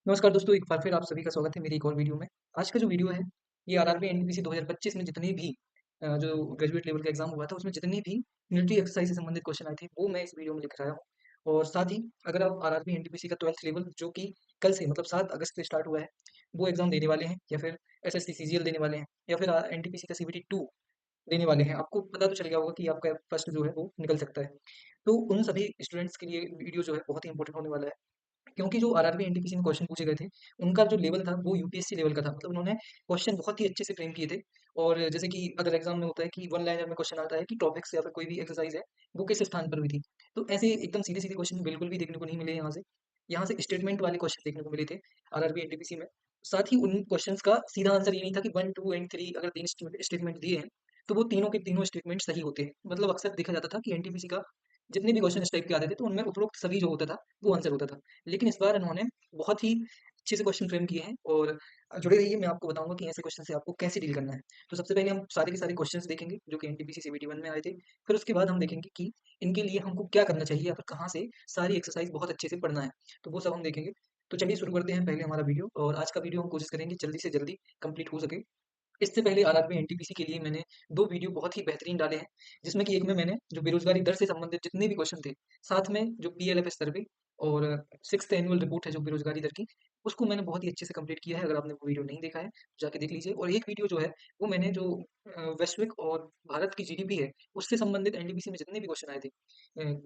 नमस्कार दोस्तों, एक बार फिर आप सभी का स्वागत है मेरी एक और वीडियो में। आज का जो वीडियो है, ये आरआरबी एनटीपीसी 2025 में जितने भी जो ग्रेजुएट लेवल का एग्ज़ाम हुआ था, उसमें जितने भी मिलिट्री एक्सरसाइज से संबंधित क्वेश्चन आए थे, वो मैं इस वीडियो में लेकर आया हूँ। और साथ ही अगर आप आरआरबी एनटीपीसी का 12th लेवल जो कि कल से मतलब 7 अगस्त से स्टार्ट हुआ है, वो एग्ज़ाम देने वाले हैं या फिर एसएससी सीजीएल देने वाले हैं या फिर एनटीपीसी का सीबीटी 2 देने वाले हैं, आपको पता तो चल गया होगा कि आपका फर्स्ट जो है वो निकल सकता है। तो उन सभी स्टूडेंट्स के लिए वीडियो जो है बहुत ही इंपॉर्टेंट होने वाला है। क्योंकि जो आरआरबी एनटीपीसी में क्वेश्चन पूछे गए थे, उनका जो लेवल था वो यूपीएससी लेवल का था। मतलब उन्होंने क्वेश्चन बहुत ही अच्छे से फ्रेम किए थे। और जैसे कि अदर एग्जाम में होता है कि वन लाइनर में क्वेश्चन आता है कि टॉपिक्स या फिर कोई भी एक्सरसाइज है, वो किस स्थान पर हुई थी। तो ऐसे एकदम सीधे-सीधे क्वेश्चन बिल्कुल भी देखने को नहीं मिले यहाँ से। यहाँ से स्टेटमेंट वाले क्वेश्चन देखने को मिले थे आरआरबी एनटीपीसी में। साथ ही उन क्वेश्चन्स का सीधा आंसर ये नहीं था कि 1, 2 एंड 3 अगर 3 स्टेटमेंट दिए हैं, तो वो तीनों के तीनों स्टेटमेंट सही होते हैं। मतलब अक्सर देखा जाता था कि एनटीपीसी का जितने भी क्वेश्चन इस टाइप के आते थे, तो उनमें उपरोक्त सभी जो होता था, वो आंसर होता था। लेकिन इस बार इन्होंने बहुत ही अच्छे से क्वेश्चन फ्रेम किए हैं और जुड़े रहिए, मैं आपको बताऊँगा कि ऐसे क्वेश्चन से आपको कैसे डील करना है। तो सबसे पहले हम सारे के सारे क्वेश्चंस देखेंगे जो कि एनटीपीसी सीबीटी 1 में आए थे। फिर उसके बाद हम देखेंगे कि इनके लिए हमको क्या करना चाहिए या फिर कहाँ से सारी एक्सरसाइज बहुत अच्छे से पढ़ना है। तो वो सब हम देखेंगे। तो चलिए शुरू करते हैं पहले हमारा वीडियो, और आज का वीडियो हम कोशिश करेंगे जल्दी से जल्दी कंप्लीट हो सके। इससे पहले आरआरबी एनटीपीसी के लिए मैंने 2 वीडियो बहुत ही बेहतरीन डाले हैं, जिसमें कि एक में मैंने जो बेरोज़गारी दर से संबंधित जितने भी क्वेश्चन थे, साथ में जो पीएलएफएस सर्वे और 6th एनुअल रिपोर्ट है जो बेरोज़गारी दर की, उसको मैंने बहुत ही अच्छे से कंप्लीट किया है। अगर आपने वो वीडियो नहीं देखा है, तो जाके देख लीजिए। और एक वीडियो जो है, वो मैंने जो वैश्विक और भारत की जीडीपी है, उससे संबंधित एनटीपीसी में जितने भी क्वेश्चन आए थे,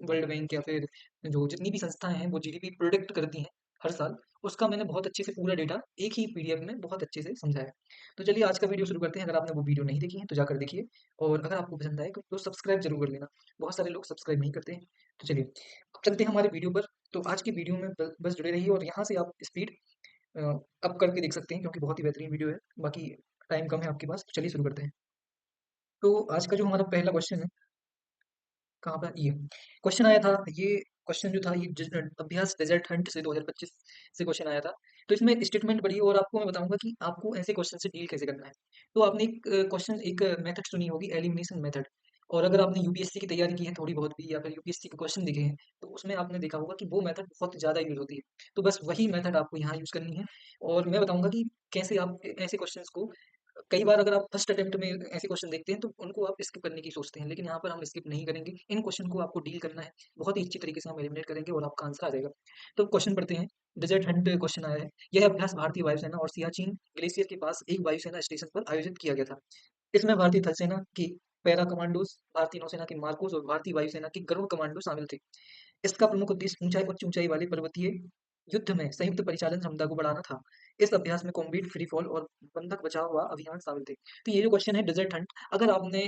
वर्ल्ड बैंक या फिर जो जितनी भी संस्थाएँ हैं, वो जीडीपी प्रेडिक्ट करती हैं हर साल, उसका मैंने बहुत अच्छे से पूरा डेटा एक ही पीडीएफ में बहुत अच्छे से समझाया है। तो चलिए आज का वीडियो शुरू करते हैं। अगर आपने वो वीडियो नहीं देखी है तो जाकर देखिए, और अगर आपको पसंद आए तो सब्सक्राइब जरूर कर लेना। बहुत सारे लोग सब्सक्राइब नहीं करते हैं। तो चलिए अब चलते हैं हमारे वीडियो पर। तो आज की वीडियो में बस जुड़े रहिए, और यहाँ से आप स्पीड अप करके देख सकते हैं क्योंकि बहुत ही बेहतरीन वीडियो है। बाकी टाइम कम है आपके पास, तो चलिए शुरू करते हैं। तो आज का जो हमारा पहला क्वेश्चन है, कहाँ पर ये क्वेश्चन आया था, ये क्वेश्चन जो था ये अभ्यास डेजर्ट हंट से 2025 से क्वेश्चन आया था। तो इसमें स्टेटमेंट पढ़िए और आपको मैं बताऊंगा कि आपको ऐसे क्वेश्चन से डील कैसे करना है। तो आपने एक क्वेश्चन एक मेथड सुनी होगी, एलिमिनेशन मेथड। और अगर आपने यूपीएससी की तैयारी की है थोड़ी बहुत भी, या फिर यूपीएससी के क्वेश्चन देखे हैं, तो उसमें आपने देखा होगा कि वो मेथड बहुत ज़्यादा यूज होती है। तो बस वही मेथड आपको यहाँ यूज करनी है। और मैं बताऊंगा कि कैसे आप ऐसे क्वेश्चंस को, कई बार अगर आप फर्स्ट अटेम्प्ट में ऐसे क्वेश्चन देखते हैं तो उनको आप स्किप करने की सोचते हैं, लेकिन यहाँ पर हम स्किप नहीं करेंगे। इन क्वेश्चन को आपको डील करना है, बहुत ही अच्छी तरीके से हम एलिमिनेट करेंगे और आपका आंसर आ जाएगा। तो क्वेश्चन पढ़ते हैं। डेजर्ट हंट क्वेश्चन आया है। यह अभ्यास भारतीय वायुसेना और सियाचिन ग्लेशियर के पास एक वायुसेना स्टेशन पर आयोजित किया गया था। इसमें भारतीय थल सेना की पैरा कमांडोज, भारतीय नौसेना के मार्कोस और भारतीय वायुसेना के गरुड़ कमांडो शामिल थे। इसका प्रमुख उद्देश्य ऊंचाई उच्च ऊंचाई वाले पर्वतीय युद्ध में संयुक्त परिचालन क्षमता को बढ़ाना था। इस अभ्यास में कॉम्बैट, फ्री फॉल और बंधक बचाव हुआ अभियान शामिल थे। तो ये जो क्वेश्चन है डेजर्ट हंट, अगर आपने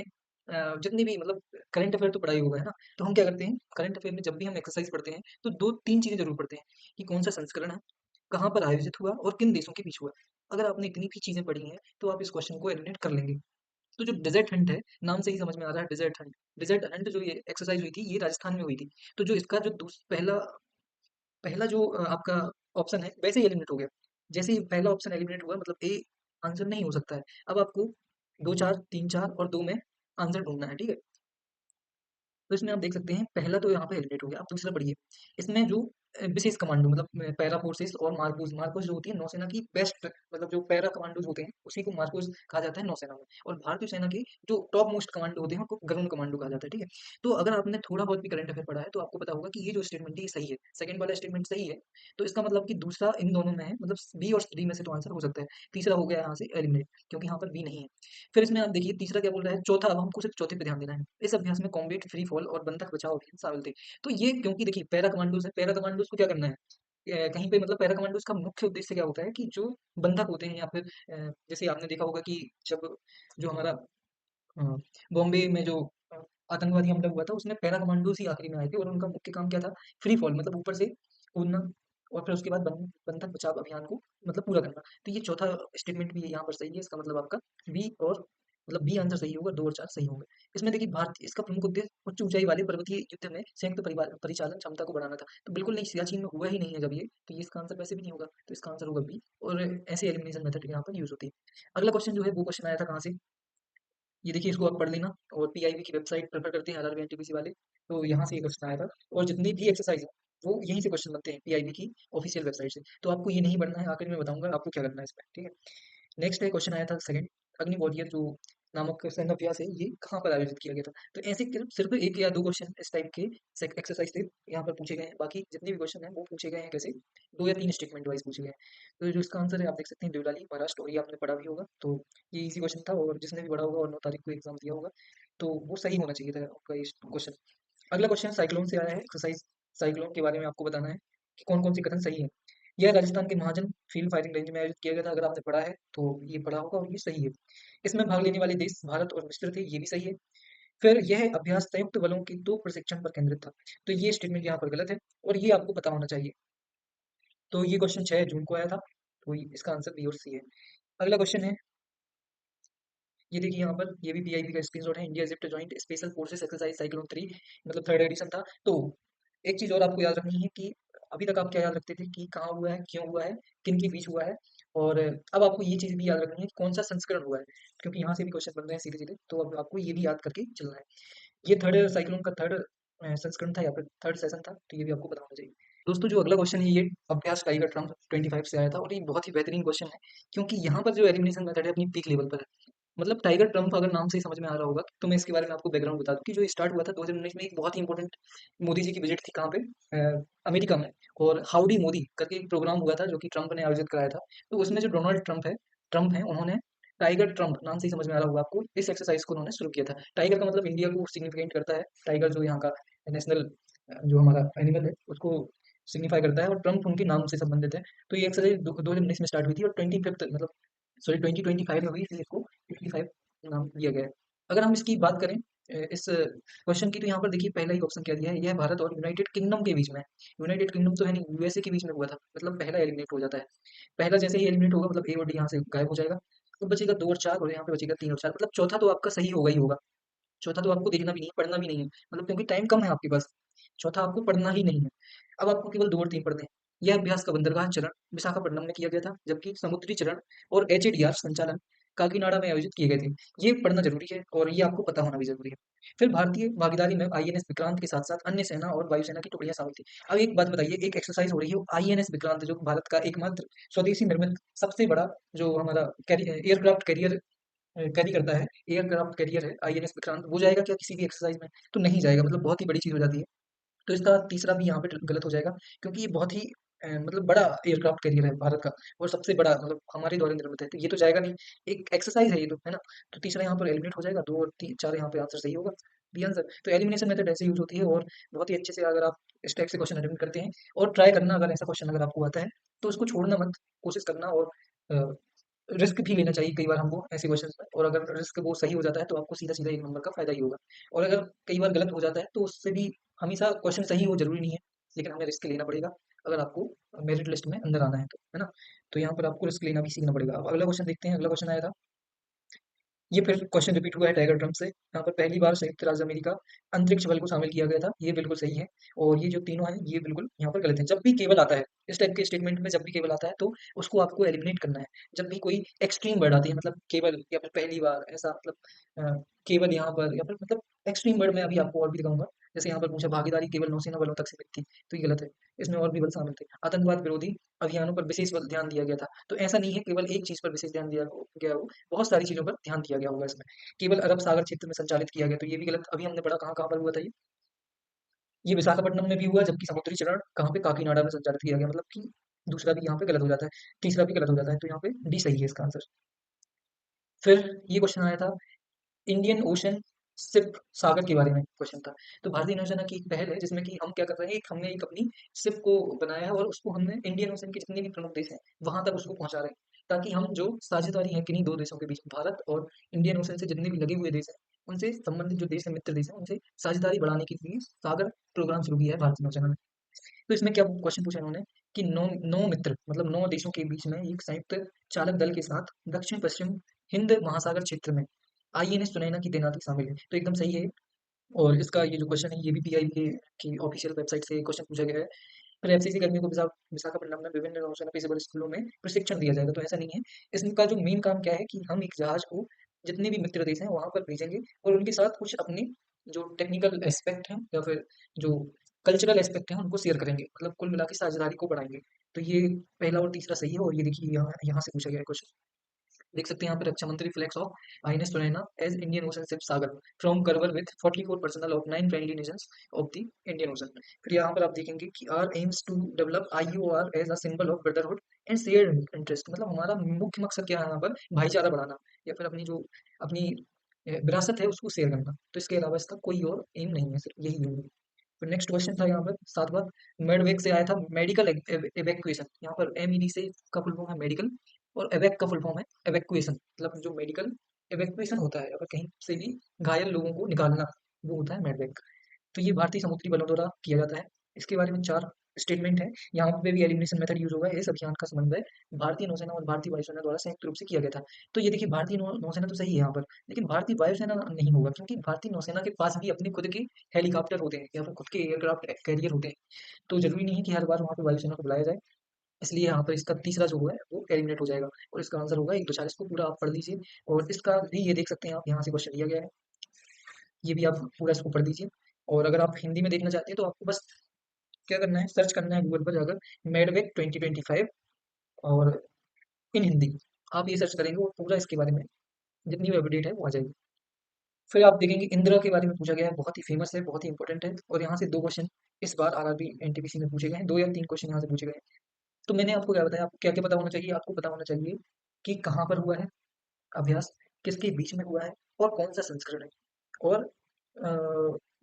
जितनी भी मतलब करंट अफेयर तो पढ़ाई होगा है ना, तो हम क्या करते हैं करंट अफेयर में जब भी हम एक्सरसाइज पढ़ते हैं, तो दो तीन चीजें जरूर पढ़ते हैं कि कौन सा संस्करण है, कहाँ पर आयोजित हुआ और किन देशों के बीच हुआ। अगर आपने इतनी भी चीजें पढ़ी हैं तो आप इस क्वेश्चन को एलिमिनेट कर लेंगे। तो जो डेजर्ट हंट है, नाम से ही समझ में आ रहा है डेजर्ट हंट। डेजर्ट हंट जो ये एक्सरसाइज हुई थी, ये राजस्थान में हुई थी। तो जो इसका जो पहला पहला जो आपका ऑप्शन है वैसे ही एलिमिनेट हो गया। जैसे ही पहला ऑप्शन एलिमिनेट हुआ, मतलब ए आंसर नहीं हो सकता है। अब आपको 2 4 3 4 और 2 में आंसर ढूँढना है, ठीक है? तो इसमें आप देख सकते हैं पहला तो यहाँ पे एलिमिनेट हो गया। अब दूसरा पढ़िए। इसमें जो विशेष कमांडो मतलब पैरा फोर्सेस और मार्कोस, मार्कोस जो होती है नौसेना की बेस्ट, मतलब जो पैरा कमांडोज होते हैं उसी को मार्कोस कहा जाता है नौसेना में। और भारतीय सेना के जो टॉप मोस्ट कमांडो होते हैं उनको गरुण कमांडो कहा जाता है, ठीक है? तो अगर आपने थोड़ा बहुत भी करंट अफेयर पढ़ा है तो आपको पता होगा कि ये जो स्टेटमेंट है ये सही है। सेकंड वाला स्टेटमेंट सही है। तो इसका मतलब कि दूसरा इन दोनों में है, मतलब बी और डी में से तो आंसर हो सकता है। तीसरा हो गया यहाँ से एलिमिनेट, क्योंकि यहाँ पर बी नहीं है। फिर इसमें आप देखिए तीसरा क्या बोल रहा है, चौथा। अब हमको सिर्फ चौथे पे ध्यान देना है। इस अभ्यास में कॉम्बैट, फ्री फॉल और बंधक बचाव अभियान शामिल थे। तो ये क्योंकि देखिए पैरा कमांडोज है, पैरा कमांडोज को क्या करना है, कहीं पे मतलब पैरा कमांडोज का मुख्य उद्देश्य क्या होता है कि जो बंधक होते हैं या फिर जैसे आपने देखा होगा कि जब जो हमारा बॉम्बे में जो अ, आतंकवादी हमला हुआ था, उसमें पैरा कमांडोज ही आखिरी में आए थे और उनका मुख्य काम क्या था, फ्री फॉल मतलब ऊपर से कूदना, और फिर उसके बाद बंधक बचाव अभियान को मतलब पूरा करना। तो ये चौथा स्टेटमेंट भी यहाँ पर सही है। इसका मतलब आपका बी और मतलब बी आंसर सही होगा, 2 और 4 सही होंगे। इसमें देखिए भारत इसका प्रमुख उद्देश्य उच्च ऊंचाई वाले पर्वतीय युद्ध में संयुक्त परिचालन क्षमता को बढ़ाना था। तो बिल्कुल नहीं, सियाचिन में हुआ ही नहीं है जब ये, तो ये इसका आंसर वैसे भी नहीं होगा। तो इसका आंसर होगा बी, और ऐसे एलिमिनेशन मेथड यहाँ पर यूज होती है। अगला क्वेश्चन जो है वो क्वेश्चन आया था कहाँ से, ये देखिए इसको आप पढ़ लेना। और पीआईबी की वेबसाइट प्रेफर करते हैं आरआरबी एनटीपीसी वाले, तो यहाँ से ये क्वेश्चन आया था। और जितनी भी एक्सरसाइज है वो यहीं से क्वेश्चन बनते हैं पीआईबी की ऑफिशियल वेबसाइट से। तो आपको ये नहीं पढ़ना है, आखिर में बताऊंगा आपको क्या करना है इसमें, ठीक है। नेक्स्ट है क्वेश्चन आया था सेकंड, अग्नि वॉरियर जो नामक सैन्य अभ्यास है ये कहाँ पर आयोजित किया गया था। तो ऐसे सिर्फ एक या दो क्वेश्चन इस टाइप के एक्सरसाइज से यहाँ पर पूछे गए हैं, बाकी जितने भी क्वेश्चन हैं वो पूछे गए हैं कैसे, दो या तीन स्टेटमेंट वाइज पूछे गए हैं। तो जो इसका आंसर है आप देख सकते हैं, देवलाली महाराष्ट्र, और ये आपने पढ़ा भी होगा, तो ये इजी क्वेश्चन था, और जिसने भी पढ़ा होगा और 9 तारीख को एग्जाम दिया होगा तो वो सही होना चाहिए था आपका ये क्वेश्चन। अगला क्वेश्चन साइक्लोन से आया है, एक्सरसाइज साइक्लोन के बारे में आपको बताना है कि कौन कौन से कथन सही है। यह राजस्थान के महाजन फील्ड फायरिंग रेंज में आयोजित किया गया था, अगर आपने पढ़ा है तो ये पढ़ा होगा और ये सही है। इसमें भाग लेने वाले देश भारत और मिस्र थे, ये भी सही है। फिर यह अभ्यास संयुक्त बलों के 2 प्रशिक्षण पर केंद्रित था, तो ये स्टेटमेंट यहाँ पर गलत है और ये आपको पता होना चाहिए। तो ये क्वेश्चन 6 जून को आया था, तो इसका आंसर बी और सी है। अगला क्वेश्चन है, ये देखिए यहाँ पर, ये भी पीआईबी का स्क्रीनशॉट है, India Egypt joint special forces exercise cyclone 3, मतलब थर्ड एडिशन था। तो एक चीज और आपको याद रखनी है कि अभी तक आप क्या याद रखते थे कि कहाँ हुआ है, क्यों हुआ है, किन के बीच हुआ है, और अब आपको ये चीज भी याद रखनी है कि कौन सा संस्करण हुआ है, क्योंकि यहाँ से भी क्वेश्चन बन रहे हैं सीधे सीधे, तो अब आपको ये भी याद करके चलना है। ये थर्ड साइक्लोन का थर्ड संस्करण था या फिर थर्ड सेशन था, तो ये भी आपको पता होना चाहिए। दोस्तों जो अगला क्वेश्चन है ये अभ्यास टाइगर ट्रम्प 25 से आया था, और ये बहुत ही बेहतरीन क्वेश्चन है, क्योंकि यहाँ पर जो एलिमिनेशन मेथड है अपनी पीक लेवल पर है। मतलब टाइगर ट्रम्प अगर नाम से ही समझ में आ रहा होगा, तो मैं इसके बारे में आपको बैकग्राउंड बता दूं कि जो स्टार्ट हुआ था 2019 में, एक बहुत ही इंपॉर्टेंट मोदी जी की विजिट थी कहाँ पे, अमेरिका में, और हाउडी मोदी करके एक प्रोग्राम हुआ था जो कि ट्रम्प ने आयोजित कराया था। तो उसमें जो डोनाल्ड ट्रम्प है उन्होंने टाइगर ट्रम्प नाम से ही समझ में आ रहा होगा आपको, इस एक्सरसाइज को उन्होंने शुरू किया था। टाइगर का मतलब इंडिया को सिग्निफिकेंट करता है, टाइगर जो यहाँ का नेशनल जो हमारा एनिमल है उसको सिग्निफाई करता है, और ट्रम्प उनके नाम से संबंधित है। तो ये एक्सरसाइज 2019 में स्टार्ट हुई थी और 25 मतलब सॉरी 2025 में हुई, इसलिए इसको 55 नाम दिया गया है। अगर हम इसकी बात करें इस क्वेश्चन की, तो यहाँ पर देखिए पहला ही ऑप्शन क्या दिया है, यह भारत और यूनाइटेड किंगडम के बीच में है। यूनाइटेड किंगडम तो है नहीं, यूएसए के बीच में हुआ था, मतलब पहला एलिमिनेट हो जाता है। पहला जैसे ही एलिमिनेट होगा मतलब ए और डी यहाँ से गायब हो जाएगा, तो बचेगा 2 और 4, और यहाँ पे बचेगा 3 और 4, मतलब चौथा तो आपका सही होगा ही होगा। चौथा तो आपको देखना भी नहीं है, पढ़ना भी नहीं है, मतलब क्योंकि टाइम कम है आपके पास, चौथा आपको पढ़ना ही नहीं है। अब आपको केवल 2 और 3 पढ़ने हैं। यह अभ्यास का बंदरगाह चरण विशाखापट्टनम में किया गया था, जबकि समुद्री चरण और एचएडीआर संचालन काकीनाडा में आयोजित किए गए थे। ये पढ़ना जरूरी है और ये आपको पता होना भी जरूरी है। फिर भारतीय भागीदारी में आईएनएस विक्रांत के साथ साथ अन्य सेना और वायुसेना की टुकड़ियां शामिल थी। अब एक बात बताइए, एक एक्सरसाइज हो रही है आईएनएस विक्रांत, जो भारत का एकमात्र स्वदेशी निर्मित सबसे बड़ा जो हमारा एयरक्राफ्ट कैरियर कैरी करता है, एयरक्राफ्ट कैरियर है आईएनएस विक्रांत, वो जाएगा क्या किसी भी एक्सरसाइज में? तो नहीं जाएगा, मतलब बहुत ही बड़ी चीज हो जाती है। तो इसका तीसरा भी यहाँ पे गलत हो जाएगा, क्योंकि ये बहुत ही मतलब बड़ा एयरक्राफ्ट कैरियर है भारत का, और सबसे बड़ा मतलब हमारे द्वारा निर्मित है, तो ये तो जाएगा नहीं। एक एक्सरसाइज है ये तो, है ना। तो तीसरा यहाँ पर एलिमिनेट हो जाएगा, 2 और 3 4 यहाँ पे आंसर सही होगा, बी आंसर। तो एलिमिनेशन मेथड ऐसे यूज होती है, और बहुत ही अच्छे से अगर आप इस टाइप से क्वेश्चन अटेम्प्ट करते हैं और ट्राई करना, अगर ऐसा क्वेश्चन अगर आपको आता है तो उसको छोड़ना मत, कोशिश करना, और रिस्क भी लेना चाहिए कई बार हमको ऐसे क्वेश्चन में, और अगर रिस्क वो सही हो जाता है तो आपको सीधा सीधा 1 नंबर का फायदा ही होगा। और अगर कई बार गलत हो जाता है तो उससे भी, हमेशा क्वेश्चन सही हो जरूरी नहीं है, लेकिन हमें रिस्क लेना पड़ेगा अगर आपको मेरिट लिस्ट में अंदर आना है तो, है ना। तो यहाँ पर आपको रिस्क लेना भी सीखना पड़ेगा। अब अगला क्वेश्चन देखते हैं, अगला क्वेश्चन आया था, ये फिर क्वेश्चन रिपीट हुआ है टाइगर ड्रम से। यहाँ पर पहली बार संयुक्त राज्य अमेरिका अंतरिक्ष बल को शामिल किया गया था, ये बिल्कुल सही है। और ये जो तीनों हैं ये बिल्कुल यहाँ पर गलत है। जब भी केवल आता है इस टाइप के स्टेटमेंट में, जब भी केवल आता है तो उसको आपको एलिमिनेट करना है। जब भी कोई एक्सट्रीम वर्ड आती है, मतलब केवल या फिर पहली बार, ऐसा मतलब केवल यहाँ पर, या फिर मतलब एक्सट्रीम वर्ड में अभी आपको और भी दिखाऊंगा। जैसे यहाँ पर पूछा भागीदारी केवल नौसेना बलों तक सीमित थी, तो ये गलत है, इसमें और भी बल शामिल थे। आतंकवाद विरोधी अभियानों पर विशेष बल ध्यान दिया गया था, तो ऐसा नहीं है केवल एक चीज पर विशेष ध्यान दिया गया हो, बहुत सारी चीजों पर ध्यान दिया गया होगा इसमें। केवल अरब सागर क्षेत्र में संचालित किया गया, तो ये भी गलत। अभी हमने पढ़ा कहाँ कहाँ पर हुआ था ये विशाखापट्टनम में भी हुआ, जबकि समुद्री चरण कहाँ पे, काकीनाडा में संचालित किया गया, मतलब कि दूसरा भी यहाँ पे गलत हो जाता है, तीसरा भी गलत हो जाता है, तो यहाँ पे डी सही है इसका आंसर। फिर ये क्वेश्चन आया था इंडियन ओशन शिप सागर के बारे में क्वेश्चन था। तो भारतीय नौसेना की एक पहल है जिसमें कि हम क्या कर रहे हैं, एक हमने एक अपनी शिप को बनाया है, और उसको हमने इंडियन ओशन के जितने भी प्रमुख देश हैं वहां तक उसको पहुंचा रहे हैं, ताकि हम जो साझेदारी है किन्हीं दो देशों के बीच, भारत और इंडियन ओशन से जितने भी लगे हुए देश हैं उनसे संबंधित जो देश है, मित्र देश है, उनसे साझेदारी बढ़ाने के लिए सागर प्रोग्राम शुरू किया है भारतीय नौसेना ने। तो इसमें क्या क्वेश्चन पूछा इन्होंने कि नौ नौ मित्र मतलब 9 देशों के बीच में एक संयुक्त चालक दल के साथ दक्षिण पश्चिम हिंद महासागर क्षेत्र में आईएनएस सुनैना की तैनाती शामिल है, तो एकदम सही है। और इसका ये जो क्वेश्चन है ये भी पीआईबी की ऑफिशियल वेबसाइट से क्वेश्चन पूछा गया है। फिर एफसीसी कर्मियों को विशाखापट्टनम में विभिन्न नौसेना पेशेवर स्कूलों में प्रशिक्षण दिया जाएगा, तो ऐसा नहीं है। इसका जो मेन काम क्या है कि हम एक जहाज को जितने भी मित्र देश हैं वहां पर भेजेंगे, और उनके साथ कुछ अपने जो टेक्निकल एस्पेक्ट हैं या फिर जो कल्चरल एस्पेक्ट हैं उनको शेयर करेंगे, मतलब कुल मिला के साझेदारी को बढ़ाएँगे। तो ये पहला और तीसरा सही है और ये देखिए यहाँ यहाँ से पूछा गया है क्वेश्चन। देख सकते हैं यहाँ पे रक्षा मंत्री flags off INS Sunaina as Indian Ocean ship Sagar from Karwar with 44 personnel of 9 friendly nations of the Indian Ocean. फिर यहाँ पर आप देखेंगे कि are aims to develop IOR as a symbol of brotherhood and share interest, मतलब हमारा मुख्य मकसद क्या है यहाँ पर, भाईचारा बढ़ाना या फिर अपनी जो अपनी विरासत है उसको शेयर करना। तो इसके अलावा इसका कोई और एम नहीं है, सिर्फ यही एम है। फिर नेक्स्ट क्वेश्चन था यहाँ पर सातवां, मेडवेक से आया था मेडिकल एवेक्यूएशन। यहाँ पर एमईडी से का फुल फॉर्म है मेडिकल और एवेक का फुल फॉर्म है एवेक्यूएशन, मतलब जो मेडिकल एवेक्यूएशन होता है अगर कहीं से भी घायल लोगों को निकालना, वो होता है मेडवेक। तो ये भारतीय समुद्री बलों द्वारा किया जाता है। इसके बारे में 4 स्टेटमेंट है। यहाँ पे भी एलिमिनेशन मेथड यूज होगा। इस अभियान का समन्वय भारतीय नौसेना और भारतीय वायुसेना द्वारा संयुक्त रूप से किया गया था। तो ये देखिए भारतीय नौसेना तो सही है यहाँ पर, लेकिन भारतीय वायुसेना नहीं होगा क्योंकि भारतीय नौसेना के पास भी अपने खुद के हेलीकॉप्टर होते हैं या फिर खुद के एयरक्राफ्ट कैरियर होते हैं। तो जरूरी नहीं है कि हर बार वहाँ पे वायुसेना को बुलाया जाए। इसलिए यहाँ पर इसका तीसरा जो है वो एलिमिनेट हो जाएगा और इसका आंसर होगा 1 2 4। इसको पूरा आप पढ़ लीजिए और इसका भी ये देख सकते हैं आप, यहाँ से क्वेश्चन दिया गया है, ये भी आप पूरा इसको पढ़ लीजिए। और अगर आप हिंदी में देखना चाहते हैं तो आपको बस क्या करना है, सर्च करना है गूगल पर जाकर मेडवेक 2025 और इन हिंदी आप ये सर्च करेंगे और पूरा इसके बारे में जितनी भी अपडेट है वो आ जाएगी। फिर आप देखेंगे इंदिरा के बारे में पूछा गया है, बहुत ही फेमस है, बहुत ही इंपॉर्टेंट है और यहाँ से 2 क्वेश्चन इस बार आरआरबी एनटीपीसी में पूछे गए हैं, 2 या 3 क्वेश्चन यहाँ से पूछे गए हैं। तो मैंने आपको क्या बताया, आपको क्या क्या पता होना चाहिए, आपको पता होना चाहिए कि कहाँ पर हुआ है अभ्यास, किसके बीच में हुआ है और कौन सा संस्करण है। और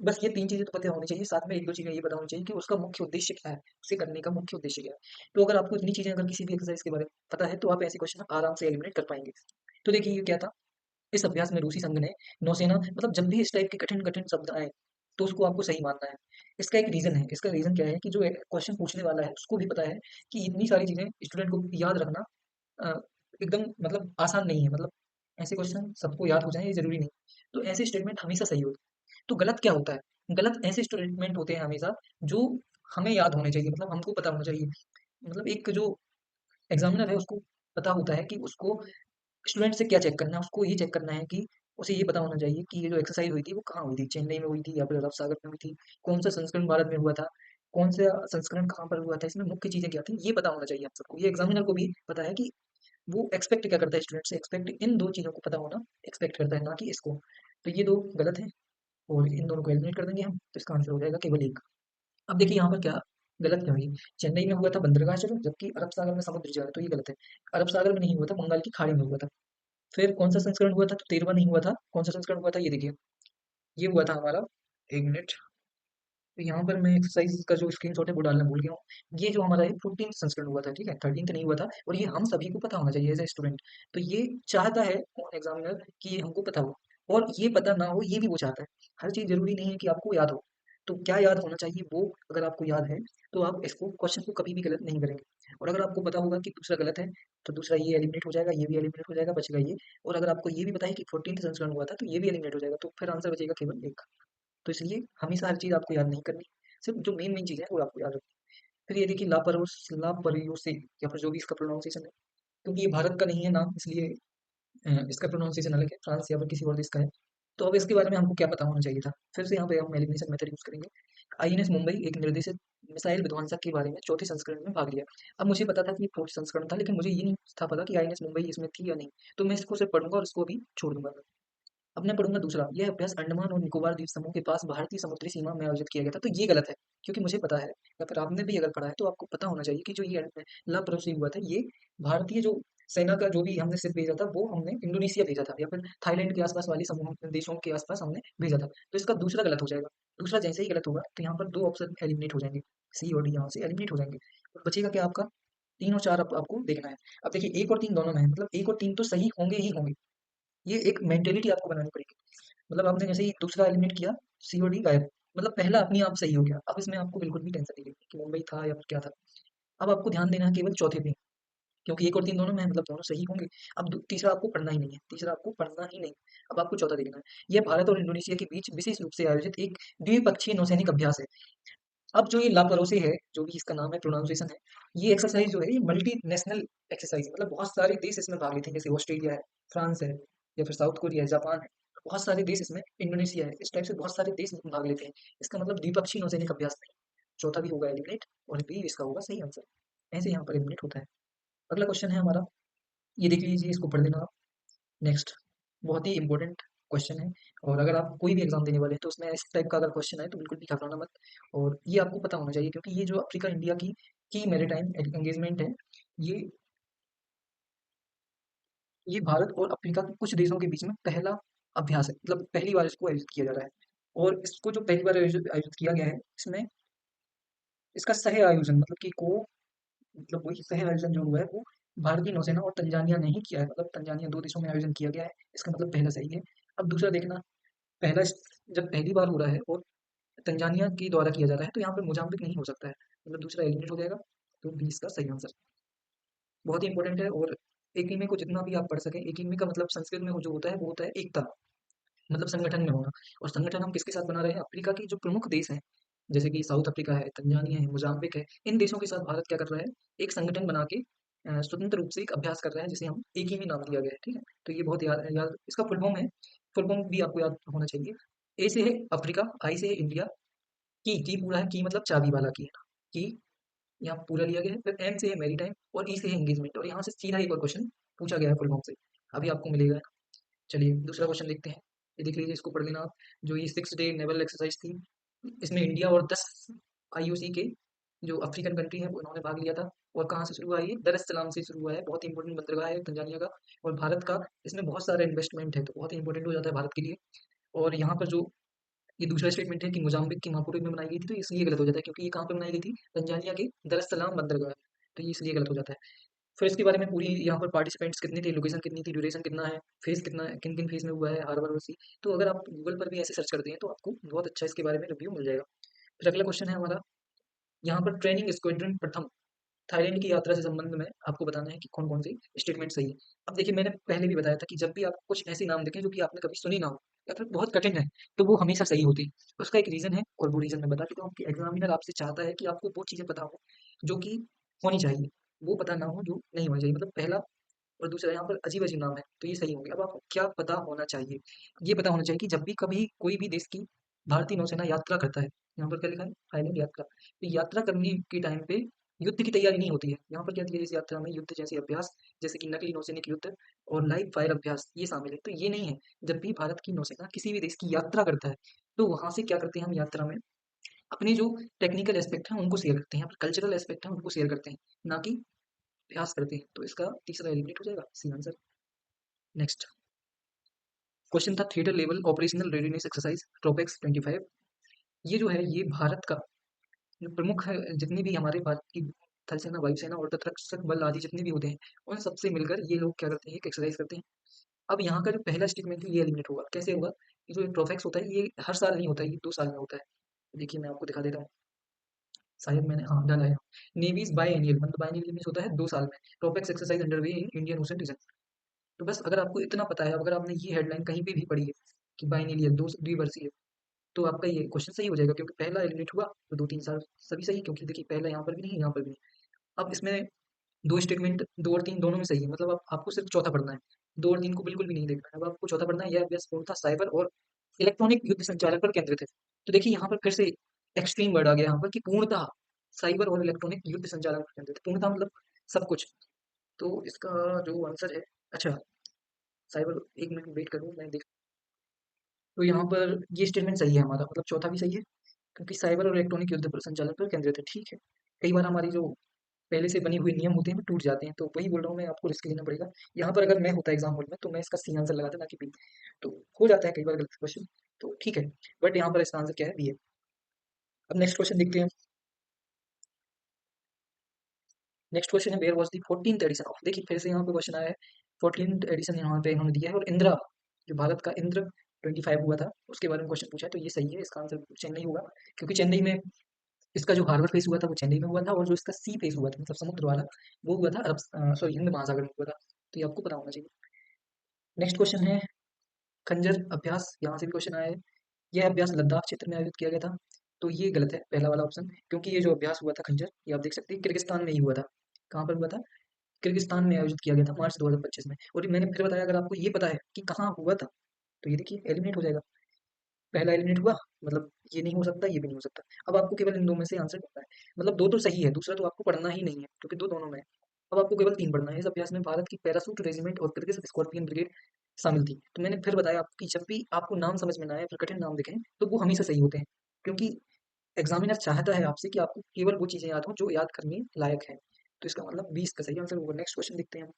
बस ये 3 चीज़ें तो पता होनी चाहिए, साथ में 1 2 चीज़ें ये पता होनी चाहिए कि उसका मुख्य उद्देश्य क्या है, उसे करने का मुख्य उद्देश्य क्या है। तो अगर आपको इतनी चीज़ें अगर किसी भी एक्सरसाइज के बारे में पता है तो आप ऐसे क्वेश्चन आराम से एलिमिनेट कर पाएंगे। तो देखिए ये क्या था, इस अभ्यास में रूसी संघ ने नौसेना, मतलब जब भी इस टाइप के कठिन कठिन शब्द आए तो उसको आपको सही मानना है। इसका एक रीजन है, इसका रीजन क्या है कि जो क्वेश्चन पूछने वाला है उसको भी पता है कि इतनी सारी चीजें स्टूडेंट को याद रखना अ, एकदम मतलब आसान नहीं है, मतलब ऐसे क्वेश्चन सबको याद हो जाए ये जरूरी नहीं। तो ऐसे स्टेटमेंट हमेशा सही होते हैं। तो गलत क्या होता है, गलत ऐसे स्टेटमेंट होते हैं हमेशा जो हमें याद होने चाहिए, मतलब हमको पता होना चाहिए। मतलब एक जो एग्जामिनर है उसको पता होता है कि उसको स्टूडेंट से क्या चेक करना है, उसको ये चेक करना है कि उसे ये पता होना चाहिए कि ये जो एक्सरसाइज हुई थी वो कहाँ हुई थी, चेन्नई में हुई थी या फिर अरब सागर में हुई थी, कौन सा संस्करण भारत में हुआ था, कौन सा संस्करण कहाँ पर हुआ था, इसमें मुख्य चीजें क्या थी, ये पता होना चाहिए आप सबको। ये एग्जामिनर को भी पता है कि वो एक्सपेक्ट क्या करता है स्टूडेंट से, एक्सपेक्ट इन 2 चीजों को पता होना एक्सपेक्ट करता है, ना कि इसको। तो ये 2 गलत है और इन दोनों को एलिमिनेट कर देंगे हम, तो इसका आंसर हो जाएगा केवल 1। अब देखिए यहाँ पर क्या गलत क्या हुई, चेन्नई में हुआ था बंदरगाह चलो, जबकि अरब सागर में समुद्र जल है, तो ये गलत है। अरब सागर में नहीं हुआ था, बंगाल की खाड़ी में हुआ था। फिर कौन सा संस्करण हुआ था, तो 13वां नहीं हुआ था, कौन सा संस्करण हुआ था ये देखिए, ये हुआ था हमारा, 1 मिनट, तो यहाँ पर मैं एक्सरसाइज का जो स्क्रीनशॉट है वो डालना भूल गया हूँ। ये जो हमारा है 14th संस्करण हुआ था, ठीक है, 13th नहीं हुआ था और ये हम सभी को पता होना चाहिए एज ए स्टूडेंट। तो ये चाहता है कौन एग्जामिनर कि ये हमको पता हो और ये पता ना हो ये भी वो चाहता है। हर चीज जरूरी नहीं है कि आपको याद हो। तो क्या याद होना चाहिए वो अगर आपको याद है तो आप इसको क्वेश्चन को कभी भी गलत नहीं करेंगे। और अगर आपको पता होगा कि दूसरा गलत है तो दूसरा ये एलिमिनेट हो जाएगा, ये भी एलिमिनेट हो जाएगा, बचेगा ये। और अगर आपको ये भी पता है कि 14th संस्करण हुआ था तो ये भी एलिमिनेट हो जाएगा, तो फिर आंसर बचेगा केवल 1। तो इसलिए हमेशा हर चीज़ आपको याद नहीं करनी, सिर्फ जो मेन मेन चीज़ है वो आपको याद रखनी है। फिर ये देखिए लापरवाही या फिर जो भी इसका प्रोनाउंसिएशन है, क्योंकि ये भारत का नहीं है नाम, इसलिए इसका प्रोनाउंसिएशन अलग है, फ्रांस या फिर किसी और देश का है। तो अब इसके बारे में हमको क्या पता होना चाहिए था, फिर से यहाँ पे हम एलिमिनेशन मेथड यूज करेंगे। आईएनएस मुंबई एक निर्देशित मिसाइल विध्वंसक के बारे में चौथे संस्करण में भाग लिया। अब मुझे पता था कि ये फोर्थ संस्करण था, लेकिन मुझे ये नहीं था पता कि आईएनएस मुंबई इसमें थी या नहीं। तो मैं इसको सिर्फ पढ़ूंगा और इसको भी छोड़ दूंगा। अब मैं पढ़ूंगा दूसरा, यह अभ्यास अंडमान और निकोबार द्वीप समूह के पास भारतीय समुद्री सीमा में आयोजित किया गया था। तो ये गलत है क्योंकि मुझे पता है, या फिर आपने भी अगर पढ़ा है तो आपको पता होना चाहिए कि जो ये लापरवाही हुआ था ये भारतीय जो सेना का जो भी हमने सिर्फ भेजा था वो हमने इंडोनेशिया भेजा था या फिर थाईलैंड के आसपास वाली समूह देशों के आसपास हमने भेजा था। तो इसका दूसरा गलत हो जाएगा। दूसरा जैसे ही गलत होगा तो यहाँ पर 2 ऑप्शन एलिमिनेट हो जाएंगे, सी और डी यहाँ से एलिमिनेट हो जाएंगे और बचेगा क्या आपका, 3 और 4 आपको देखना है। अब देखिए 1 और 3 दोनों में है, मतलब 1 और 3 तो सही होंगे ही होंगे। ये एक मेंटेलिटी आपको बनानी पड़ेगी। मतलब आपने जैसे ही दूसरा एलिमिनेट किया, सीओडी गायब, मतलब पहला अपने आप सही हो गया। अब इसमें आपको बिल्कुल भी टेंशन नहीं लेनी कि मुंबई था या फिर क्या था। अब आपको ध्यान देना है केवल चौथे पे, क्योंकि 1 और 3 दोनों में है, मतलब दोनों सही होंगे। अब तीसरा आपको पढ़ना ही नहीं है, तीसरा आपको पढ़ना ही नहीं। अब आपको चौथा देखना है। यह भारत और इंडोनेशिया के बीच विशेष रूप से आयोजित एक द्विपक्षीय नौसैनिक अभ्यास है। अब जो ये ला परोसे है, जो भी इसका नाम है, प्रोनाउंसिएशन है, ये एक्सरसाइज जो है ये मल्टी नेशनल एक्सरसाइज, मतलब बहुत सारे देश इसमें भाग लेते हैं, जैसे ऑस्ट्रेलिया है, फ्रांस है या फिर साउथ कोरिया है, जापान है, बहुत सारे देश इसमें, इंडोनेशिया है, इस टाइप से बहुत सारे देश इसमें भाग लेते हैं। इसका मतलब द्विपक्षीय नौसैनिक अभ्यास नहीं, चौथा भी होगा एलिमिनेट और बी इसका होगा सही आंसर। ऐसे यहाँ पर एलिमिनेट होता है। अगला क्वेश्चन है हमारा, ये देख लीजिए, इसको पढ़ लेना आप। नेक्स्ट, बहुत ही इंपॉर्टेंट क्वेश्चन है, और अगर आप कोई भी एग्जाम देने वाले हैं तो उसमें इस टाइप का अगर क्वेश्चन है तो बिल्कुल भी घबराना मत। और ये आपको पता होना चाहिए, क्योंकि ये जो अफ्रीका इंडिया की मैरीटाइम एंगेजमेंट है, ये ये भारत और अफ्रीका के कुछ देशों के बीच में पहला अभ्यास है, मतलब पहली बार इसको आयोजित किया जा रहा है। और इसको जो पहली बार आयोजित आयोजित किया गया है, इसमें इसका सह आयोजन मतलब कि को मतलब वही सह आयोजन जो हुआ है वो भारतीय नौसेना और तंजानिया ने ही किया है, मतलब तंजानिया दो देशों में आयोजन किया गया है, इसका मतलब पहला सही है। अब दूसरा देखना, पहला जब पहली बार हो रहा है और तंजानिया के द्वारा किया जा रहा है तो यहाँ पर मोजाम्बिक नहीं हो सकता है, मतलब दूसरा एलिमिनेट हो जाएगा। तो बी इसका सही आंसर। बहुत ही इंपॉर्टेंट है। और एकीमे को जितना भी आप पढ़ सकें, एकीमे का मतलब संस्कृत में जो होता है वो होता है एकता, मतलब संगठन में होना। और संगठन हम किसके साथ बना रहे हैं? अफ्रीका के जो प्रमुख देश हैं, जैसे कि साउथ अफ्रीका है, तंजानिया है, मोजाम्बिक है, इन देशों के साथ भारत क्या कर रहा है? एक संगठन बना के स्वतंत्र रूप से एक अभ्यास कर रहा है, जिसे हम एक ही में नाम दिया गया है। ठीक है, तो ये बहुत याद इसका फुल फॉर्म है, फुल फॉर्म भी आपको याद होना चाहिए। ए से है अफ्रीका, आई से है इंडिया, की पूरा है, की मतलब चाबी वाला की है ना, की यहाँ पूरा लिया गया है। फिर एम से है मैरी टाइम और ई से है एंगेजमेंट, और यहाँ से सीधा एक और क्वेश्चन पूछा गया है फुल फॉर्म से, अभी आपको मिलेगा। चलिए दूसरा क्वेश्चन देखते हैं, ये देख लीजिए, इसको पढ़ लेना आप। जो ये 6 डे नेवल एक्सरसाइज थी, इसमें इंडिया और 10 आईयूसी के जो अफ्रीकन कंट्री है वो इन्होंने भाग लिया था। और कहाँ से शुरू हुआ है? ये दर एस सलाम से शुरू हुआ है, बहुत ही इंपॉर्टेंट बंदरगाह है तंजानिया का। और भारत का इसमें बहुत सारा इन्वेस्टमेंट है, तो बहुत ही इंपॉर्टेंट हो जाता है भारत के लिए। और यहाँ पर जो ये दूसरा स्टेटमेंट है कि मोजाम्बिक की मापुरे में बनाई गई थी, तो ये इसलिए गलत हो जाता है क्योंकि ये कहाँ पे बनाई गई थी? तंजानिया के दर एस सलाम बंदरगाह में, तो ये इसलिए गलत हो जाता है। फिर इसके बारे में पूरी यहाँ पर पार्टिसिपेंट्स कितने थे, लोकेशन कितनी थी, ड्यूरेशन कितना है, फेज कितना है, किन किन फेज में हुआ है, हार्बर सी। तो अगर आप गूगल पर भी ऐसे सर्च करते हैं तो आपको बहुत अच्छा इसके बारे में रिव्यू मिल जाएगा। फिर अगला क्वेश्चन है हमारा, यहाँ पर ट्रेनिंग स्क्वाड्रन प्रथम थाईलैंड की यात्रा से संबंध में आपको बताना है कि कौन कौन सी स्टेटमेंट सही है। अब देखिए, मैंने पहले भी बताया था कि जब भी आप कुछ ऐसे नाम देखें जो कि आपने कभी सुनी ना हो या फिर बहुत कठिन है, तो वो हमेशा सही होती है। उसका एक रीजन है, और वो रीजन मैं बता चुका हूँ कि एग्जामिनर आपसे चाहता है कि आपको वो चीजें पता हो जो कि होनी चाहिए, वो पता ना हो जो नहीं होनी चाहिए। मतलब पहला और दूसरा यहाँ पर अजीब अजीब नाम है, तो ये सही होंगे। अब आपको क्या पता होना चाहिए? ये पता होना चाहिए कि जब भी कभी कोई भी देश की भारतीय नौसेना यात्रा करता है, यहाँ पर क्या लिखा है? थाईलैंड यात्रा। तो यात्रा करने के टाइम पे युद्ध की तैयारी नहीं होती है। यहाँ पर क्या दिया है? इस यात्रा में युद्ध जैसे अभ्यास, जैसे कि नकली नौसैनिक युद्ध और लाइव फायर अभ्यास, ये शामिल है। तो ये नहीं है। जब भी भारत की नौसेना किसी भी देश की यात्रा करता है, तो वहां से क्या करते हैं? हम यात्रा में अपने जो टेक्निकल एस्पेक्ट हैं उनको शेयर करते हैं, कल्चरल एस्पेक्ट है उनको शेयर करते हैं, ना कि अभ्यास करते हैं। तो इसका तीसरा एलिमिनेट हो जाएगा, सी आंसर। नेक्स्ट क्वेश्चन था, theatre level operational readiness exercise TROPEX 25। ये जो है, ये भारत का जो प्रमुख है, जितनी भी हमारे भारत की थल सेना, वायुसेना और तटरक्षक बल आदि जितने भी होते हैं, उन सबसे मिलकर ये लोग क्या करते हैं? एक एक्सरसाइज करते हैं। अब यहाँ का जो पहला स्टेटमेंट है ये एलिमिनेट होगा। कैसे होगा? ये जो ट्रोफेक्स होता है, ये हर साल नहीं होता है, ये 2 साल में होता है। देखिए मैं आपको दिखा देता हूँ, शायद मैंने हाँ डाला है। नेवीज बाई एनियल, मतलब बाई एनियल मीन्स होता है 2 साल में। TROPEX exercise under way in Indian Ocean region. तो बस अगर आपको इतना पता है, अगर आपने ये हेडलाइन कहीं पे भी पढ़ी है कि बाइनोमियल दो द्विवर्षीय, तो आपका ये क्वेश्चन सही हो जाएगा, क्योंकि पहला एलिमिनेट हुआ तो 2 3 साल सभी सही, क्योंकि देखिए पहला यहाँ पर भी नहीं है, यहाँ पर भी नहीं। अब इसमें दो स्टेटमेंट, 2 और 3 दोनों में सही है, मतलब आपको सिर्फ चौथा पढ़ना है। 2 और 3 को बिल्कुल भी नहीं देखना है। अब आपको चौथा पढ़ना है, यह अभ्यास पूर्ण था साइबर और इलेक्ट्रॉनिक युद्ध संचालन पर केंद्रित है। तो देखिए यहाँ पर फिर से एक्सट्रीम वर्ड आ गया यहाँ पर कि पूर्णतः साइबर और इलेक्ट्रॉनिक युद्ध संचालन पर केंद्रित है। पूर्णतः मतलब सब कुछ। तो इसका जो आंसर है, अच्छा साइबर, एक मिनट वेट करूँ मैं देख। तो यहाँ पर ये स्टेटमेंट सही है हमारा, मतलब चौथा भी सही है, क्योंकि साइबर और इलेक्ट्रॉनिक युद्ध पर संचालन पर केंद्रित है। ठीक है, कई बार हमारी जो पहले से बनी हुई नियम होते हैं वो टूट जाते हैं, तो वही बोल रहा हूँ मैं, आपको रिस्क लेना पड़ेगा। यहाँ पर अगर मैं होता एग्जाम हॉल में तो मैं इसका सी आंसर लगाता, ना कि बी। तो हो जाता है कई बार गलत क्वेश्चन, तो ठीक है। बट यहाँ पर इसका आंसर क्या है? बी है। अब नेक्स्ट क्वेश्चन देखते हैं। नेक्स्ट क्वेश्चन है, where was the 14th edition of, देखिए फिर से यहाँ पे क्वेश्चन आया है। 14th एडिशन यहाँ पे इन्होंने दिया है, और इंदिरा, जो भारत का इंद्र 25 हुआ था, उसके बारे में क्वेश्चन पूछा है, तो ये सही है। इसका आंसर चेन्नई होगा, क्योंकि चेन्नई में इसका जो हार्बर फेस हुआ था वो चेन्नई में हुआ था, और जो इसका सी फेस हुआ था, मतलब समुद्र वाला, वो हुआ था अरब, सॉरी, हिंद महासागर में हुआ था। तो ये आपको पता होना चाहिए। नेक्स्ट क्वेश्चन है, खंजर अभ्यास, यहाँ से भी क्वेश्चन आया है। यह अभ्यास लद्दाख क्षेत्र में आयोजित किया गया था, तो ये गलत है पहला वाला ऑप्शन, क्योंकि ये जो अभ्यास हुआ था खंजर, ये आप देख सकते हैं किर्गिस्तान में ही हुआ था। कहाँ पर हुआ था? किर्गिस्तान में आयोजित किया गया था मार्च 2025 में। और मैंने फिर बताया, अगर आपको ये पता है कि कहाँ हुआ था, तो ये देखिए एलिमिनेट हो जाएगा। पहला एलिमिनेट हुआ, मतलब ये नहीं हो सकता, ये भी नहीं हो सकता। अब आपको केवल इन दो में से आंसर करना है, मतलब दो तो सही है, दूसरा तो आपको पढ़ना ही नहीं है क्योंकि दो दोनों में है। अब आपको केवल तीन पढ़ना है। इस अभ्यास में भारत की पैरासूट रेजिमेंट और किर्गिज स्कॉर्पियन ब्रिगेड शामिल थी। तो मैंने फिर बताया आपको कि जब भी आपको नाम समझ में ना आए, फिर कठिन नाम दिखें, तो वो हमेशा सही होते हैं, क्योंकि एग्जामिनर चाहता है आपसे कि आपको केवल वो चीजें याद हो जो याद करने लायक है। तो इसका मतलब 20 का सही आंसर होगा। नेक्स्ट क्वेश्चन देखते हैं हम।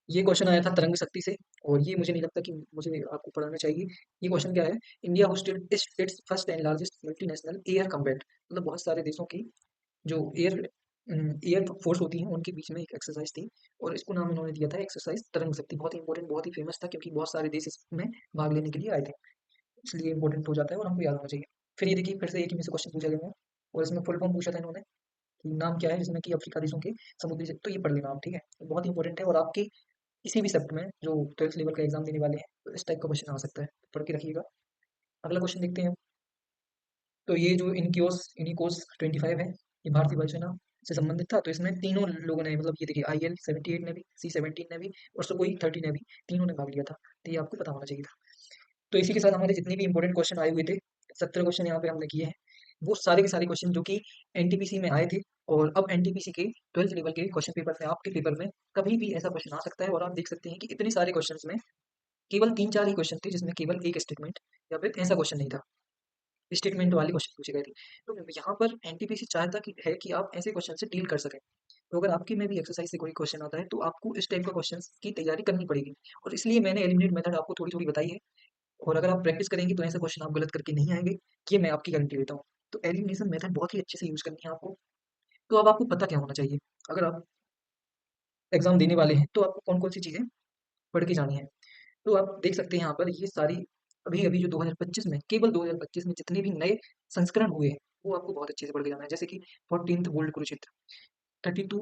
ये क्वेश्चन आया था तरंग शक्ति से, और ये मुझे नहीं लगता कि मुझे आपको पढ़ाना चाहिए। ये क्वेश्चन क्या है? India hosted it's first and largest multinational air combat, मतलब बहुत सारे देशों की जो एयर फोर्स होती है उनके बीच में एक एक्सरसाइज थी, और इसको नाम इन्होंने दिया था एक्सरसाइज तरंग शक्ति। बहुत ही इंपॉर्टेंट, बहुत ही फेमस था, क्योंकि बहुत सारे देश इसमें भाग लेने के लिए आए थे, इसलिए इंपॉर्टेंट हो जाता है और हमको याद होना चाहिए। फिर ये देखिए, फिर से एक ही में से क्वेश्चन पूछा गया है, और इसमें फुल फॉर्म पूछा था इन्होंने कि नाम क्या है जिसमें कि अफ्रीका देशों के समुद्री तो ये पढ़ लेना आप, ठीक है? तो बहुत ही इंपॉर्टेंट है, और आपके किसी भी सब्जेक्ट में जो 12th लेवल का एग्जाम देने वाले हैं, तो इस टाइप का क्वेश्चन आ सकता है, तो पढ़ के रखिएगा। अगला क्वेश्चन देखते हैं। तो ये जो इनक्योस इनिकोस 25 है, ये भारतीय वायुसेना से संबंधित था। तो इसमें तीनों लोगों ने, मतलब ये देखिए IL-78 ने भी, C-17 ने भी और सुखोई 30 ने भी, तीनों ने भाग लिया था। तो ये आपको पता होना चाहिए था। तो इसी के साथ हमारे जितने भी इंपॉर्टेंट क्वेश्चन आए हुए थे, 17 क्वेश्चन यहाँ पे हमने किए हैं, वो सारे के सारे क्वेश्चन जो कि एनटीपीसी में आए थे। और अब एनटीपीसी के 12th लेवल के क्वेश्चन पेपर में, आपके पेपर में कभी भी ऐसा क्वेश्चन आ सकता है, और आप देख सकते हैं कि इतने सारे क्वेश्चंस में केवल 3-4 ही क्वेश्चन थे जिसमें केवल एक स्टेटमेंट या फिर ऐसा क्वेश्चन नहीं था, स्टेटमेंट वाले क्वेश्चन पूछे गए थे। तो यहाँ पर एनटीपीसी चाहता कि है कि आप ऐसे क्वेश्चन से डील कर सकें। तो अगर आपकी में भी एक्सरसाइज से कोई क्वेश्चन आता है, तो आपको इस टाइप का क्वेश्चन की तैयारी करनी पड़ेगी, और इसलिए मैंने एलिमिनेट मेथड आपको थोड़ी थोड़ी बताई है। और अगर आप प्रैक्टिस करेंगे तो ऐसे क्वेश्चन आप गलत करके नहीं आएंगे, ये मैं आपकी गारंटी देता हूँ। तो एलिमिनेशन मेथड बहुत ही अच्छे से यूज करनी है आपको। तो अब आपको पता क्या होना चाहिए, अगर आप एग्जाम देने वाले हैं तो आपको कौन कौन सी चीजें पढ़ के जानी है। तो आप देख सकते हैं यहाँ पर ये सारी, अभी अभी जो 2025 में, केवल 2025 में जितने भी नए संस्करण हुए हैं, वो आपको बहुत अच्छे से पढ़ के जाना है। जैसे कि 14th गोल्ड कुरुक्षेत्र, 32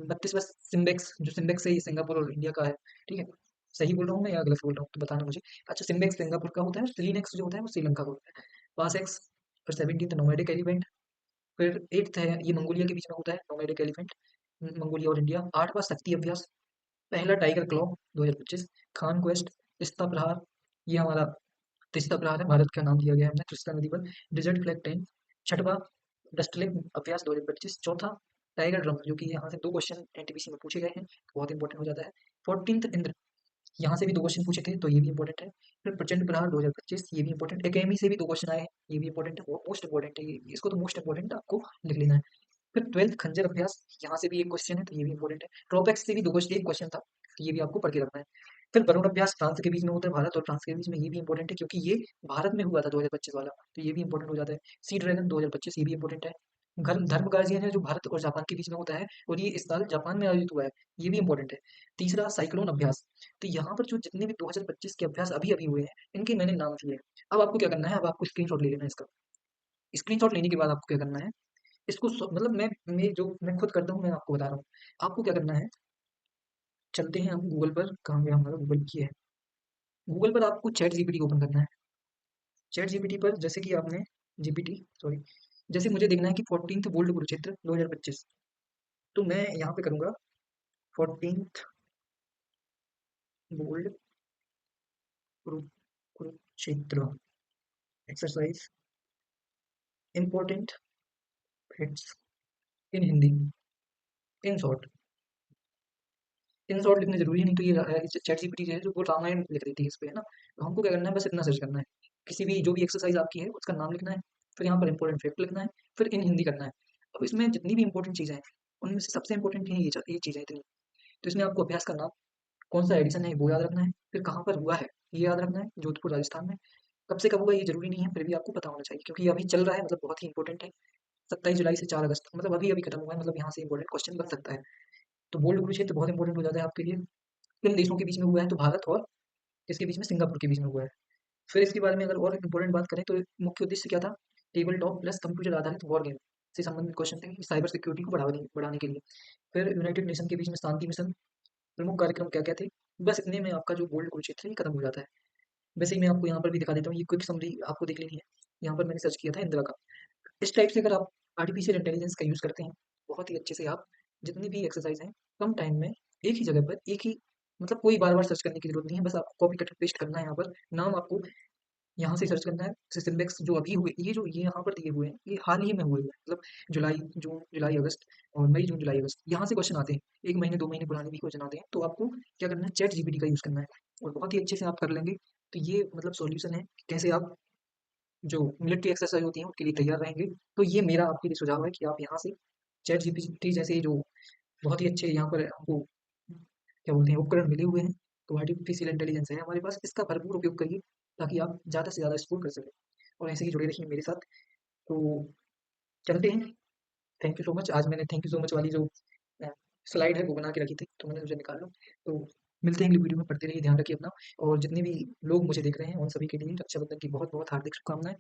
32वां सिम्बेक्स, जो सिम्बेक्स है ये सिंगापुर और इंडिया का है, ठीक है? सही बोल रहा हूँ मैं या गलत बोल रहा हूँ तो बताना मुझे। अच्छा, सिम्बेक्स सिंगापुर का होता है, सिलीनेक्स जो होता है वो श्रीलंका का होता है। पास एक्स, फिर 17th नोमैडिक एलिफेंट, फिर 8th है ये मंगोलिया के बीच में होता है, नोमैडिक एलिफेंट, मंगोलिया और इंडिया। 8वां शक्ति अभ्यास, पहला Tiger Claw 2025, Khaan Quest, Teesta Prahar, ये हमारा तिस्ता प्रहार है, भारत का नाम दिया गया है हमने तिस्ता नदी पर। डिजर्ट फ्लैग 10, छठवां डस्टलिंग अभ्यास 2025, चौथा टाइगर ड्रम, जो कि यहाँ से दो क्वेश्चन एनटीपीसी में पूछे गए हैं, बहुत इंपॉर्टेंट हो जाता है। 14th इंद्र, यहाँ से भी दो क्वेश्चन पूछे थे, तो ये भी इंपॉर्टेंट है। फिर प्रचंड प्रहार 2025, ये भी इंपॉर्टेंट। एकेडमी से भी दो क्वेश्चन आए हैं, ये भी इंपॉर्टेंट है, मोस्ट इंपॉर्टेंट है ये, इसको तो मोस्ट इंपॉर्टेंट आपको लिख लेना है। फिर 12th खंजर अभ्यास, यहाँ से भी एक क्वेश्चन है, तो ये भी इंपॉर्टेंट है। ट्रोपेक्स से भी दो क्वेश्चन, एक क्वेश्चन था, तो ये भी आपको पढ़ के रखना है। फिर वरुण अभ्यास, फ्रांस के बीच में होता है, भारत और फ्रांस के बीच में, ये भी इंपॉर्टेंट है क्योंकि ये भारत में हुआ था 2025 वाला, तो ये भी इंपॉर्टेंट हो जाता है। सी ड्रैगन 2025, ये भी इंपॉर्टेंट है। धर्म गार्जियन है, जो भारत और जापान के बीच में होता है, और ये इस साल जापान में आयोजित हुआ है, ये भी इंपॉर्टेंट है। तीसरा साइक्लोन अभ्यास, तो यहाँ पर जो जितने भी 2025 के अभ्यास अभी अभी हुए हैं, इनके मैंने नाम दिए हैं। अब आपको क्या करना है, अब आपको स्क्रीनशॉट ले लेना है इसका। स्क्रीनशॉट लेने के बाद आपको क्या करना है, इसको मतलब मैं जो मैं खुद करता हूँ, मैं आपको बता रहा हूँ। आपको क्या करना है, चलते हैं हम गूगल पर, कहाँ गया हमारा गूगल की है। गूगल पर आपको चैट जीपीटी ओपन करना है। चैट जीपीटी पर जैसे कि आपने जीपीटी सॉरी, जैसे मुझे देखना है कि 14th गोल्ड कुरुक्षेत्र 2025, तो मैं यहाँ पे करूँगा 14th gold Kurukshetra exercise important facts in Hindi, in short. In short लिखने जरूरी नहीं, तो ये चैट जीपीटी जो है जो वो रामायण लिख देती है इस पे, है ना? तो हमको क्या करना है, बस इतना सर्च करना है, किसी भी जो भी एक्सरसाइज आपकी है उसका नाम लिखना है, फिर यहाँ पर इंपॉर्टेंट फैक्ट लिखना है, फिर इन हिंदी करना है। अब इसमें जितनी भी इंपॉर्टेंट चीज़ें हैं, उनमें से सबसे इंपॉर्टेंट है ये चीज़ें इतनी। तो इसमें आपको अभ्यास का नाम, कौन सा एडिशन है वो याद रखना है, फिर कहाँ पर हुआ है ये याद रखना है, जोधपुर राजस्थान में। कब से कब हुआ ये जरूरी नहीं है, फिर भी आपको पता होना चाहिए क्योंकि ये अभी चल रहा है, मतलब बहुत ही इंपॉर्टेंट है। 27 जुलाई से 4 अगस्त, मतलब अभी अभी खत्म हुआ है, मतलब यहाँ से इंपॉर्टेंट क्वेश्चन बन सकता है। तो गोल्ड कुरुक्षेत्र बहुत इंपॉर्टेंट हो जाता है आपके लिए। किन देशों के बीच में हुआ है, तो भारत और किसके बीच में, सिंगापुर के बीच में हुआ है। फिर इसके बारे में अगर और इंपॉर्टेंट बात करें, तो मुख्य उद्देश्य क्या था, टेबल टॉप प्लस कंप्यूटर आधारित वॉर गेम से संबंधित क्वेश्चन थे कि साइबर सिक्योरिटी को बढ़ाने के लिए। फिर यूनाइटेड नेशन के बीच में शांति मिशन, प्रमुख कार्यक्रम क्या क्या थे। बस इतने में आपका जो गोल्ड कुरुक्षेत्र है ये खत्म हो जाता है। वैसे ही मैं आपको यहाँ पर भी दिखा देता हूँ, ये क्विक समरी आपको देख लेनी है। यहाँ पर मैंने सर्च किया था इंदिरा का। इस टाइप से अगर आप आर्टिफिशियल इंटेलिजेंस का यूज़ करते हैं, बहुत ही अच्छे से आप जितनी भी एक्सरसाइज हैं कम टाइम में एक ही जगह पर एक ही मतलब कोई बार-बार सर्च करने की ज़रूरत नहीं है, बस आपको कॉपी कट पेस्ट करना है यहाँ पर, नाम आपको यहाँ से सर्च करना है, सिम्बेक्स जो अभी हुए, ये यहाँ पर दिए हुए हैं, ये हाल ही में हुए हुए हैं, मतलब जुलाई, जून, जुलाई, अगस्त और मई, जून, जुलाई, अगस्त, यहाँ से क्वेश्चन आते हैं। 1 महीने, 2 महीने पुराने भी क्वेश्चन आते हैं, तो आपको क्या करना है, चैट जीपीटी का यूज़ करना है और बहुत ही अच्छे से आप कर लेंगे। तो ये मतलब सॉल्यूशन है, कि कैसे आप जो मिलिट्री एक्सरसाइज होती हैं, उनके लिए तैयार रहेंगे। तो ये मेरा आपके लिए सुझाव है कि आप यहाँ से चैट जीपीटी जैसे जो बहुत ही अच्छे यहाँ पर हमको क्या बोलते हैं उपकरण मिले हुए हैं, तो आर्टिफिशियल इंटेलिजेंस है हमारे पास, इसका भरपूर उपयोग करिए ताकि आप ज़्यादा से ज़्यादा स्कोर कर सकें और ऐसे ही जुड़े रहिए मेरे साथ। तो चलते हैं। Thank you so much. आज मैंने थैंक यू सो मच वाली जो स्लाइड है वो बना के रखी थी, तो मैंने सोचा निकाल लूँ। तो मिलते हैं अगली वीडियो में, पढ़ते रहिए, ध्यान रखिए अपना, और जितने भी लोग मुझे देख रहे हैं उन सभी के लिए रक्षाबंधन की बहुत बहुत हार्दिक शुभकामनाएं।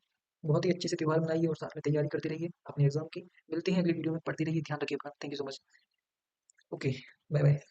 बहुत ही अच्छे से त्यौहार मनाइए और साथ में तैयारी करते रहिए अपने एग्जाम की। मिलते हैं अगली वीडियो में, पढ़ते रहिए, ध्यान रखिए अपना। Thank you so much. Okay, bye bye.